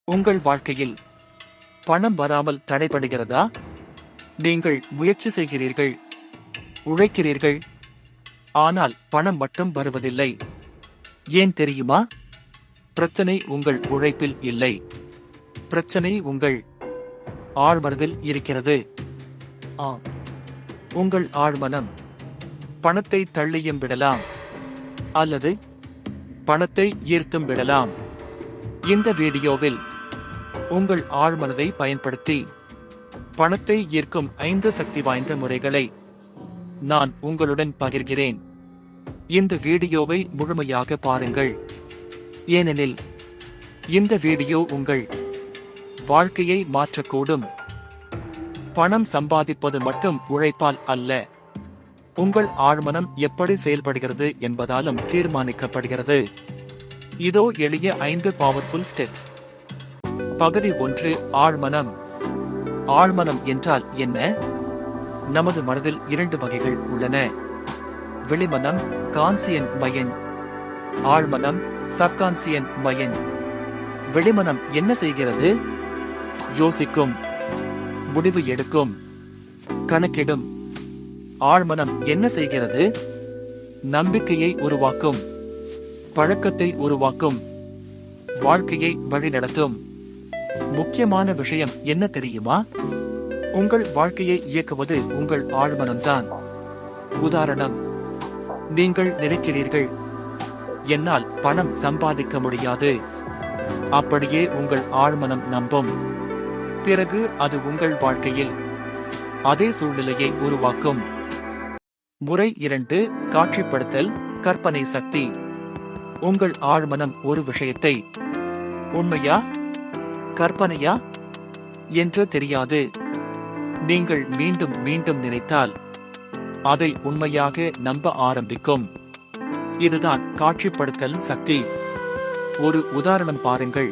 உங்கள் வாழ்க்கையில் பணம் வராமல் தடைபடுகிறதா? நீங்கள் முயற்சி செய்கிறீர்கள், உழைக்கிறீர்கள், ஆனால் பணம் மட்டும் வருவதில்லை. ஏன் தெரியுமா? பிரச்சனை உங்கள் உழைப்பில் இல்லை. பிரச்சனை உங்கள் ஆழ்மனதில் இருக்கிறது. உங்கள் ஆழ்மனம் பணத்தை தள்ளியும் விடலாம், அல்லது பணத்தை ஈர்த்தும் விடலாம். இந்த வீடியோவில் உங்கள் ஆழ்மனதை பயன்படுத்தி பணத்தை ஈர்க்கும் 5 சக்தி வாய்ந்த முறைகளை நான் உங்களுடன் பகிர்கிறேன். இந்த வீடியோவை முழுமையாக பாருங்கள், ஏனெனில் இந்த வீடியோ உங்கள் வாழ்க்கையை மாற்றக்கூடும். பணம் சம்பாதிப்பது மட்டும் உழைப்பால் அல்ல, உங்கள் ஆழ்மனம் எப்படி செயல்படுகிறது என்பதாலும் தீர்மானிக்கப்படுகிறது. இதோ எளிய 5 பவர்ஃபுல் ஸ்டெப்ஸ். பகுதி 1. ஆழ்மனம். ஆழ்மனம் என்றால் என்ன? நமது மனதில் 2 வகைகள் உள்ளன. வெளிமனம், கான்சியன் மைண்ட். ஆழ்மனம், சப்கான்சியன் மைண்ட். வெளிமனம் என்ன செய்கிறது? யோசிக்கும், முடிவு எடுக்கும், கணக்கிடும். ஆழ்மனம் என்ன செய்கிறது? நம்பிக்கையை உருவாக்கும், பழக்கத்தை உருவாக்கும், வாழ்க்கையை வழிநடத்தும். முக்கியமான விஷயம் என்ன தெரியுமா? உங்கள் வாழ்க்கையை இயக்குவது உங்கள் ஆழ்மனம்தான். உதாரணம், நீங்கள் நினைக்கிறீர்கள், என்னால் பணம் சம்பாதிக்க முடியாது. அப்படியே உங்கள் ஆழ்மனம் நம்பும். பிறகு அது உங்கள் வாழ்க்கையில் அதே சூழ்நிலையை உருவாக்கும். முறை 2. காட்சிப்படுத்தல், கற்பனை சக்தி. உங்கள் ஆழ்மனம் ஒரு விஷயத்தை உண்மையா, கற்பனையா என்று தெரியாது. நீங்கள் மீண்டும் மீண்டும் நினைத்தால் அதை உண்மையாக நம்ப ஆரம்பிக்கும். இதுதான் காட்சிப்படுத்தல் சக்தி. ஒரு உதாரணம் பாருங்கள்.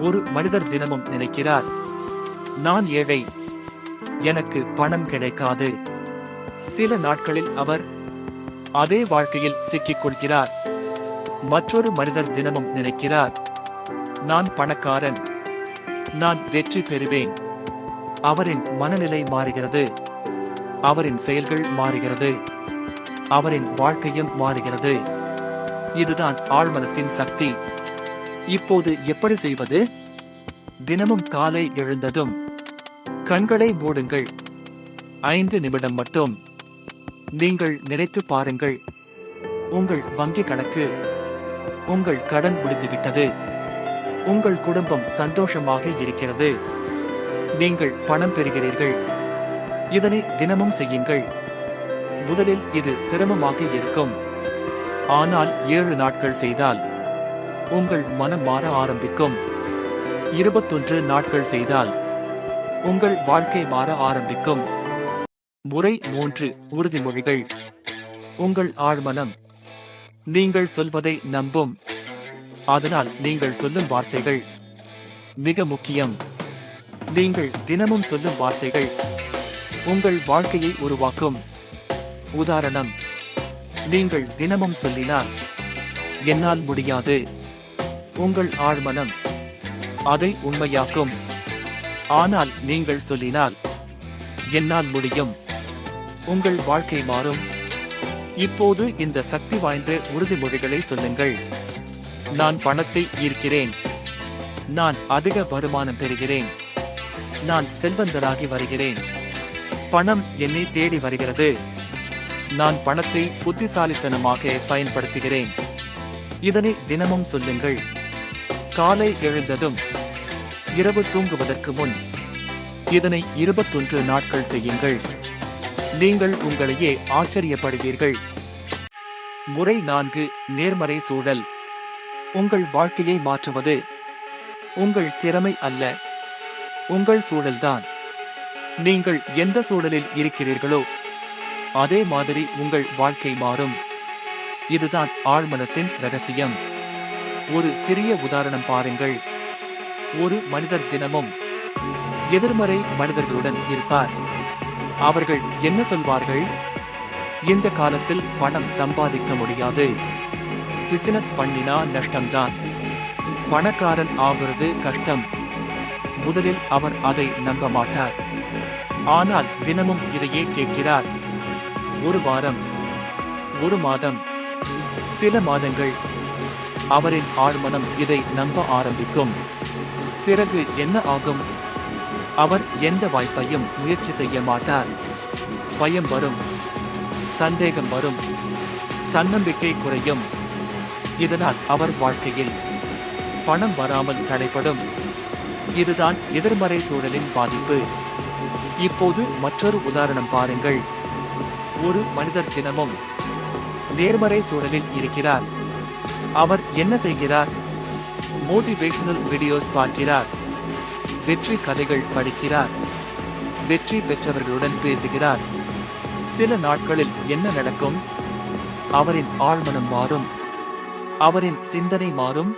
ஒரு மனிதர் தினமும் நினைக்கிறார், நான் ஏழை, எனக்கு பணம் கிடைக்காது. சில நாட்களில் அவர் அதே வாழ்க்கையில் சிக்கிக் கொள்கிறார். மற்றொரு மனிதர் தினமும் நினைக்கிறார், நான் பணக்காரன், நான் வெற்றி பெறுவேன். அவரின் மனநிலை மாறுகிறது, அவரின் செயல்கள் மாறுகிறது, அவரின் வாழ்க்கையும் மாறுகிறது. இதுதான் ஆழ்மனத்தின் சக்தி. இப்போது எப்படி செய்வது? தினமும் காலை எழுந்ததும் கண்களை மூடுங்கள். 5 நிமிடம் மட்டும். நீங்கள் நினைத்து பாருங்கள், உங்கள் வங்கி கணக்கு, உங்கள் கடன் முடிந்துவிட்டது, உங்கள் குடும்பம் சந்தோஷமாக இருக்கிறது, நீங்கள் பணம் பெறுகிறீர்கள். இதனை தினமும் செய்யுங்கள். முதலில் இது சிரமமாக இருக்கும், ஆனால் 7 நாட்கள் செய்தால் உங்கள் மனம் மாற ஆரம்பிக்கும். 21 நாட்கள் செய்தால் உங்கள் வாழ்க்கை மாற ஆரம்பிக்கும். முறை 3. உறுதிமொழிகள். உங்கள் ஆழ்மனம் நீங்கள் சொல்வதை நம்பும். அதனால் நீங்கள் சொல்லும் வார்த்தைகள் மிக முக்கியம். நீங்கள் தினமும் சொல்லும் வார்த்தைகள் உங்கள் வாழ்க்கையை உருவாக்கும். உதாரணம், நீங்கள் தினமும் சொல்லினால், என்னால் முடியாது, உங்கள் ஆழ்மனம் அதை உண்மையாக்கும். ஆனால் நீங்கள் சொல்லினால், என்னால் முடியும், உங்கள் வாழ்க்கை மாறும். இப்போது இந்த சக்தி வாய்ந்த உறுதிமொழிகளை சொல்லுங்கள். நான் பணத்தை ஈர்க்கிறேன், நான் அதிக வருமானம் பெறுகிறேன், நான் செல்வந்தராகி வருகிறேன், பணம் என்னை தேடி வருகிறது, நான் பணத்தை புத்திசாலித்தனமாக பயன்படுத்துகிறேன். இதனை தினமும் சொல்லுங்கள். காலை எழுந்ததும், இரவு தூங்குவதற்கு முன். இதனை 21 நாட்கள் செய்யுங்கள். நீங்கள் உங்களையே ஆச்சரியப்படுவீர்கள். முறை 4. நேர்மறை சூழல். உங்கள் வாழ்க்கையை மாற்றுவது உங்கள் திறமை அல்ல, உங்கள் சூழல்தான். நீங்கள் எந்த சூழலில் இருக்கிறீர்களோ அதே மாதிரி உங்கள் வாழ்க்கை மாறும். இதுதான் ஆழ்மனத்தின் ரகசியம். ஒரு சிறிய உதாரணம் பாருங்கள். ஒரு மனிதர் தினமும் எதிர்மறை மனிதர்களுடன் இருப்பார். அவர்கள் என்ன சொல்வார்கள்? இந்த காலத்தில் பணம் சம்பாதிக்க முடியாது, பிசினஸ் பண்ணினா நஷ்டம்தான், பணக்காரன் ஆகிறது கஷ்டம். முதலில் அவர் அதை நம்ப மாட்டார். ஆனால் தினமும் இதையே கேட்கிறார். ஒரு வாரம், ஒரு மாதம், சில மாதங்கள். அவரின் ஆழ்மனம் இதை நம்ப ஆரம்பிக்கும். பிறகு என்ன ஆகும்? அவர் எந்த வாய்ப்பையும் முயற்சி செய்ய மாட்டார். பயம் வரும், சந்தேகம் வரும், தன்னம்பிக்கை குறையும். இதனால் அவர் வாழ்க்கையில் பணம் வராமல் தடைப்படும். இதுதான் எதிர்மறை சூழலின் பாதிப்பு. இப்போது மற்றொரு உதாரணம் பாருங்கள். ஒரு மனிதர் தினமும் நேர்மறை சூழலில் இருக்கிறார். அவர் என்ன செய்கிறார்? மோட்டிவேஷனல் வீடியோஸ் பார்க்கிறார், வெற்றி கதைகள் படிக்கிறார், வெற்றி பெற்றவர்களுடன் பேசுகிறார். சில நாட்களில் என்ன நடக்கும்? அவரின் ஆழ்மனம் மாறும், அவரின் சிந்தனை மாறும்,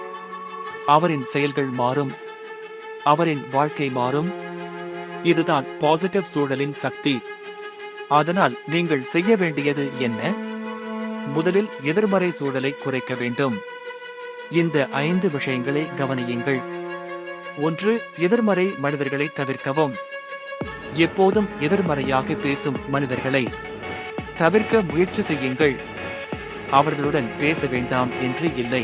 அவரின் செயல்கள் மாறும், அவரின் வாழ்க்கை மாறும். இதுதான் பாசிட்டிவ் சூழலின் சக்தி. அதனால் நீங்கள் செய்ய வேண்டியது என்ன? முதலில் எதிர்மறை சூழலை குறைக்க வேண்டும். இந்த 5 விஷயங்களை கவனியுங்கள். 1. எதிர்மறை மனிதர்களை தவிர்க்கவும். எப்போதும் எதிர்மறையாக பேசும் மனிதர்களை தவிர்க்க முயற்சி செய்யுங்கள். அவர்களுடன் பேச வேண்டாம் என்று இல்லை,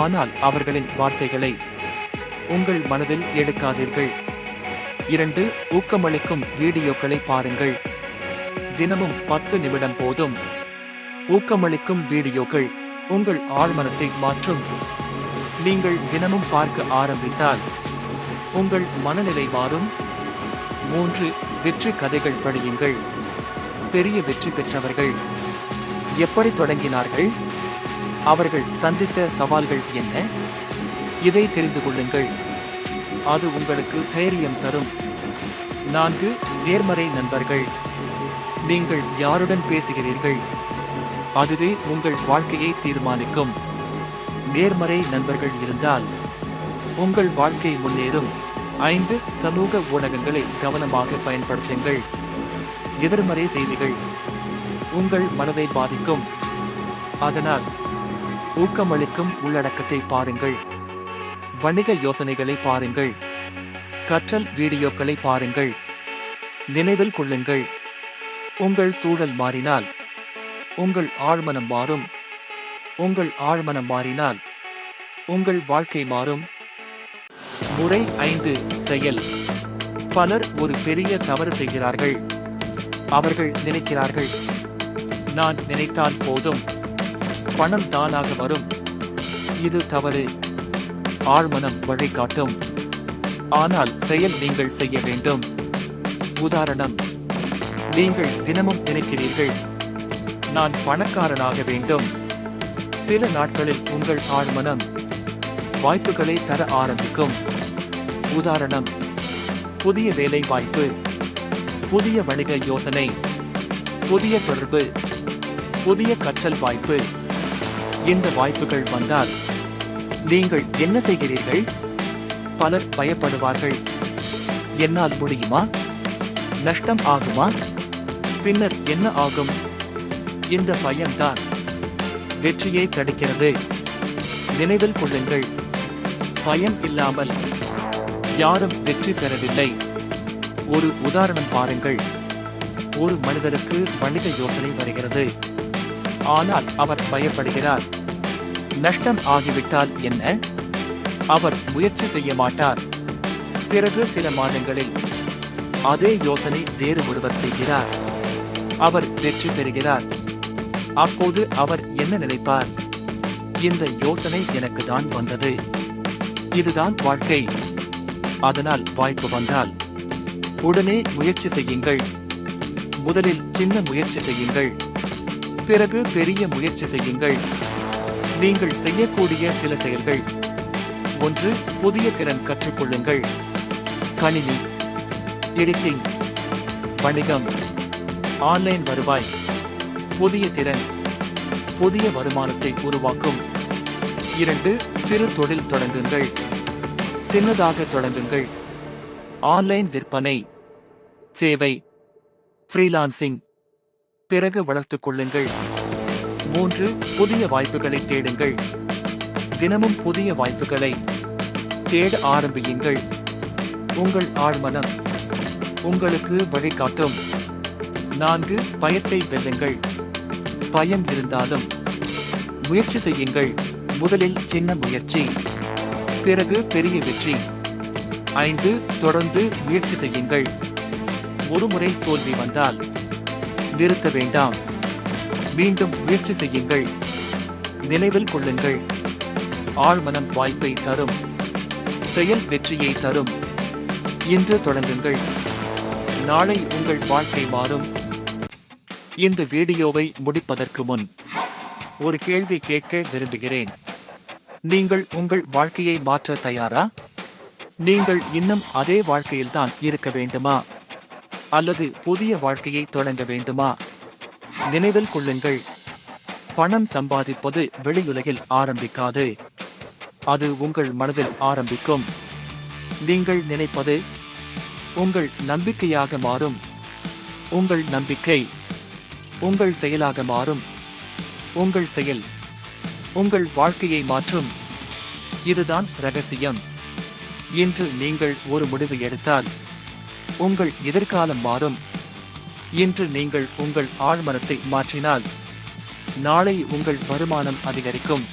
ஆனால் அவர்களின் வார்த்தைகளை உங்கள் மனதில் எடுக்காதீர்கள். 2. ஊக்கமளிக்கும் வீடியோக்களை பாருங்கள். தினமும் 10 நிமிடம் போதும். ஊக்கமளிக்கும் வீடியோக்கள் உங்கள் ஆழ்மனத்தை மாற்றும். நீங்கள் தினமும் பார்க்க ஆரம்பித்தால் உங்கள் மனநிலை மாறும். 3. வெற்றி கதைகள் படியுங்கள். பெரிய வெற்றி பெற்றவர்கள் எப்படி தொடங்கினார்கள்? அவர்கள் சந்தித்த சவால்கள் என்ன? இதை தெரிந்து கொள்ளுங்கள். அது உங்களுக்கு தைரியம் தரும். 4. நேர்மறை நண்பர்கள். நீங்கள் யாருடன் பேசுகிறீர்கள், அதுவே உங்கள் வாழ்க்கையை தீர்மானிக்கும். நேர்மறை நண்பர்கள் இருந்தால் உங்கள் வாழ்க்கை முன்னேறும். 5. சமூக ஊடகங்களை கவனமாக பயன்படுத்துங்கள். எதிர்மறை செய்திகள் உங்கள் மனதை பாதிக்கும். அதனால் ஊக்கமளிக்கும் உள்ளடக்கத்தை பாருங்கள். வணிக யோசனைகளை பாருங்கள். கற்றல் வீடியோக்களை பாருங்கள். நினைவில் கொள்ளுங்கள், உங்கள் சூழல் மாறினால் உங்கள் ஆழ்மனம் மாறும். உங்கள் ஆழ்மனம் மாறினால் உங்கள் வாழ்க்கை மாறும். முறை 5. செயல். பலர் ஒரு பெரிய தவறு செய்கிறார்கள். அவர்கள் நினைக்கிறார்கள், நான் நினைத்தால் போதும், பணம் தானாக வரும். இது தவறு. ஆழ்மனம் வழிகாட்டும், ஆனால் செயல் நீங்கள் செய்ய வேண்டும். உதாரணம், நீங்கள் தினமும் நினைக்கிறீர்கள், நான் பணக்காரனாக வேண்டும். சில நாட்களில் உங்கள் ஆழ்மனம் வாய்ப்புகளை தர ஆரம்பிக்கும். உதாரணம், புதிய வேலை வாய்ப்பு, புதிய வணிக யோசனை, புதிய தொடர்பு, புதிய கற்றல் வாய்ப்பு. இந்த வாய்ப்புகள் வந்தால் நீங்கள் என்ன செய்கிறீர்கள்? பலர் பயப்படுவார்கள். என்னால் முடியுமா? நஷ்டம் ஆகுமா? பின்னர் என்ன ஆகும்? இந்த பயம்தான் வெற்றியை தடுக்கிறது. நினைவில் கொள்ளுங்கள், பயம் இல்லாமல் யாரும் வெற்றி பெறவில்லை. ஒரு உதாரணம் பாருங்கள். ஒரு மனிதருக்கு வணிக யோசனை வருகிறது, ஆனால் அவர் பயப்படுகிறார். நஷ்டம் ஆகிவிட்டால் என்ன? அவர் முயற்சி செய்ய மாட்டார். பிறகு சில மாதங்களில் அதே யோசனை வேறு ஒருவர் செய்கிறார். அவர் வெற்றி பெறுகிறார். அப்போது அவர் என்ன நினைப்பார்? இந்த யோசனை எனக்கு தான் வந்தது. இதுதான் வாழ்க்கை. அதனால் வாய்ப்பு வந்தால் உடனே முயற்சி செய்யுங்கள். முதலில் சின்ன முயற்சி செய்யுங்கள், பிறகு பெரிய முயற்சி செய்யுங்கள். நீங்கள் செய்யக்கூடிய சில செயல்கள். 1. புதிய திறன் கற்றுக்கொள்ளுங்கள். கணினி, எடிட்டிங், வணிகம், ஆன்லைன் வருவாய். புதிய திறன் புதிய வருமானத்தை உருவாக்கும். 2. சிறு தொழில் தொடங்குங்கள். சின்னதாக தொடங்குங்கள். ஆன்லைன் விற்பனை, சேவை, ஃப்ரீலான்சிங். பிறகு வளர்த்துக் கொள்ளுங்கள். 3. புதிய வாய்ப்புகளை தேடுங்கள். தினமும் புதிய வாய்ப்புகளை தேட ஆரம்பியுங்கள். உங்கள் ஆழ்மனம் உங்களுக்கு வழிகாட்டும். 4. பயத்தை வெல்லுங்கள். பயம் இருந்தாலும் முயற்சி செய்யுங்கள். முதலில் சின்ன முயற்சி, பிறகு பெரிய வெற்றி. 5. தொடர்ந்து முயற்சி செய்யுங்கள். ஒருமுறை தோல்வி வந்தால் நிறுத்த வேண்டாம். மீண்டும் முயற்சி செய்யுங்கள். நினைவில் கொள்ளுங்கள், ஆழ்மனம் வாய்ப்பை தரும், செயல் வெற்றியை தரும். இன்று தொடங்குங்கள், நாளை உங்கள் வாழ்க்கை மாறும். இந்த வீடியோவை முடிப்பதற்கு முன் ஒரு கேள்வி கேட்க விரும்புகிறேன். நீங்கள் உங்கள் வாழ்க்கையை மாற்ற தயாரா? நீங்கள் இன்னும் அதே வாழ்க்கையில்தான் இருக்க வேண்டுமா, அல்லது புதிய வாழ்க்கையை தொடங்க வேண்டுமா? நினைவில் கொள்ளுங்கள், பணம் சம்பாதிப்பது வெளியுலகில் ஆரம்பிக்காது, அது உங்கள் மனதில் ஆரம்பிக்கும். நீங்கள் நினைப்பது உங்கள் நம்பிக்கையாக மாறும். உங்கள் நம்பிக்கை உங்கள் செயலாக மாறும். உங்கள் செயல் உங்கள் வாழ்க்கையை மாற்றும். இதுதான் ரகசியம். இன்று நீங்கள் ஒரு முடிவு எடுத்தால் உங்கள் எதிர்காலம் மாறும். இன்று நீங்கள் உங்கள் ஆழ்மனத்தை மாற்றினால் நாளை உங்கள் வருமானம் அதிகரிக்கும்.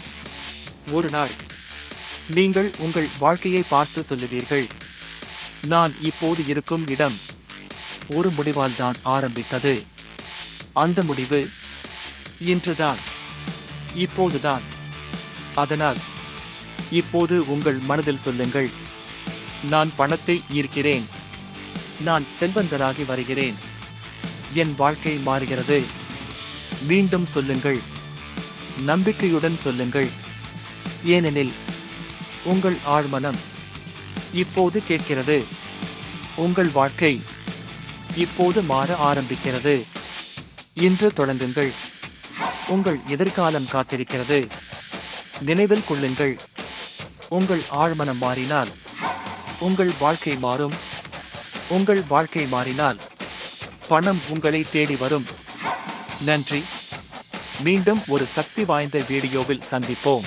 ஒரு நாள் நீங்கள் உங்கள் வாழ்க்கையை பார்த்து சொல்லுவீர்கள், நான் இப்போது இருக்கும் இடம் ஒரு முடிவால் தான் ஆரம்பித்தது. அந்த முடிவு இன்றுதான், இப்போதுதான். அதனால் இப்போது உங்கள் மனதில் சொல்லுங்கள், நான் பணத்தை ஈர்க்கிறேன், நான் செல்வந்தராகி வருகிறேன், என் வாழ்க்கை மாறுகிறது. மீண்டும் சொல்லுங்கள், நம்பிக்கையுடன் சொல்லுங்கள். ஏனெனில் உங்கள் ஆழ்மனம் இப்போது கேட்கிறது, உங்கள் வாழ்க்கை இப்போது மாற ஆரம்பிக்கிறது. இன்று தொடங்குங்கள், உங்கள் எதிர்காலம் காத்திருக்கிறது. நினைவில் கொள்ளுங்கள், உங்கள் ஆழ்மனம் மாறினால் உங்கள் வாழ்க்கை மாறும். உங்கள் வாழ்க்கை மாறினால் பணம் உங்களை தேடி வரும். நன்றி. மீண்டும் ஒரு சக்தி வாய்ந்த வீடியோவில் சந்திப்போம்.